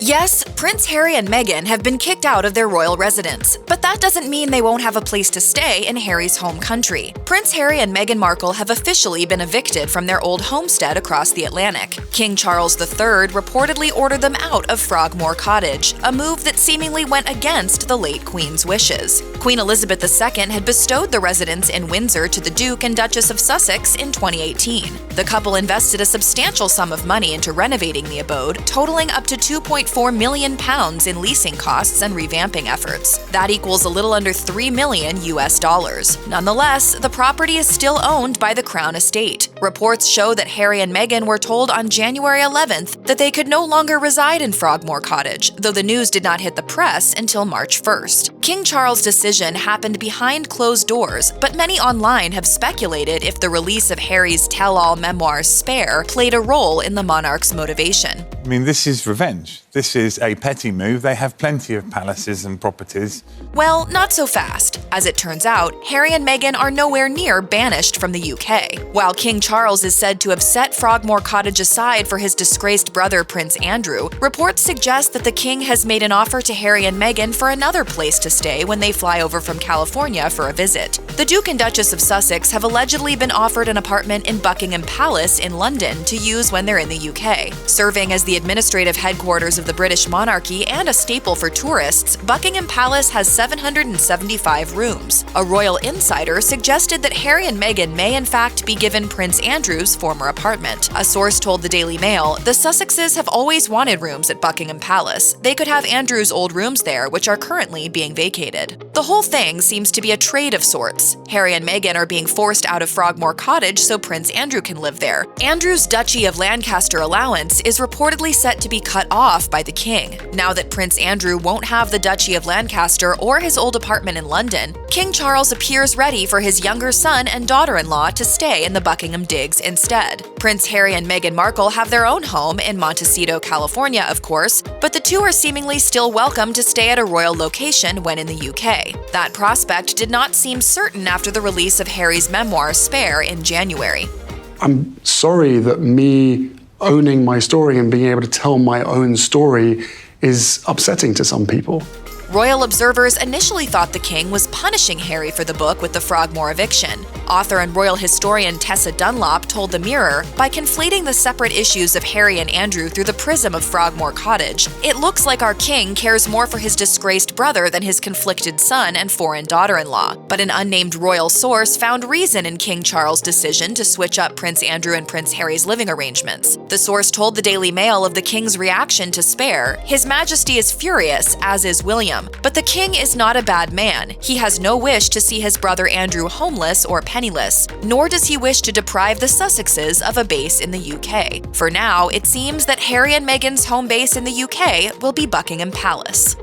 Yes, Prince Harry and Meghan have been kicked out of their royal residence, but that doesn't mean they won't have a place to stay in Harry's home country. Prince Harry and Meghan Markle have officially been evicted from their old homestead across the Atlantic. King Charles III reportedly ordered them out of Frogmore Cottage, a move that seemingly went against the late Queen's wishes. Queen Elizabeth II had bestowed the residence in Windsor to the Duke and Duchess of Sussex in 2018. The couple invested a substantial sum of money into renovating the abode, totaling up to £2.4 million in leasing costs and revamping efforts. That equals a little under $3 million. Nonetheless, the property is still owned by the Crown Estate. Reports show that Harry and Meghan were told on January 11th that they could no longer reside in Frogmore Cottage, though the news did not hit the press until March 1st. King Charles' decision happened behind closed doors, but many online have speculated if the release of Harry's tell-all memoir Spare played a role in the monarch's motivation. I mean, this is revenge. This is a petty move. They have plenty of palaces and properties. Well, not so fast. As it turns out, Harry and Meghan are nowhere near banished from the UK. While King Charles is said to have set Frogmore Cottage aside for his disgraced brother Prince Andrew, reports suggest that the king has made an offer to Harry and Meghan for another place to stay when they fly over from California for a visit. The Duke and Duchess of Sussex have allegedly been offered an apartment in Buckingham Palace in London to use when they're in the UK. Serving as the administrative headquarters of the British monarchy and a staple for tourists, Buckingham Palace has 775 rooms. A royal insider suggested that Harry and Meghan may in fact be given Prince Andrew's former apartment. A source told the Daily Mail, "The Sussexes have always wanted rooms at Buckingham Palace. They could have Andrew's old rooms there, which are currently being vacated." The whole thing seems to be a trade of sorts. Harry and Meghan are being forced out of Frogmore Cottage so Prince Andrew can live there. Andrew's Duchy of Lancaster allowance is reportedly set to be cut off by the king. Now that Prince Andrew won't have the Duchy of Lancaster or his old apartment in London, King Charles appears ready for his younger son and daughter-in-law to stay in the Buckingham Digs instead. Prince Harry and Meghan Markle have their own home in Montecito, California, of course, but the two are seemingly still welcome to stay at a royal location when in the UK. That prospect did not seem certain after the release of Harry's memoir Spare in January. I'm sorry that me owning my story and being able to tell my own story is upsetting to some people. Royal observers initially thought the king was punishing Harry for the book with the Frogmore eviction. Author and royal historian Tessa Dunlop told The Mirror, "By conflating the separate issues of Harry and Andrew through the prism of Frogmore Cottage, it looks like our king cares more for his disgraced brother than his conflicted son and foreign daughter-in-law." But an unnamed royal source found reason in King Charles' decision to switch up Prince Andrew and Prince Harry's living arrangements. The source told the Daily Mail of the king's reaction to Spare, "His Majesty is furious, as is William. But the king is not a bad man. He has no wish to see his brother Andrew homeless or penniless, nor does he wish to deprive the Sussexes of a base in the UK. For now, it seems that Harry and Meghan's home base in the UK will be Buckingham Palace."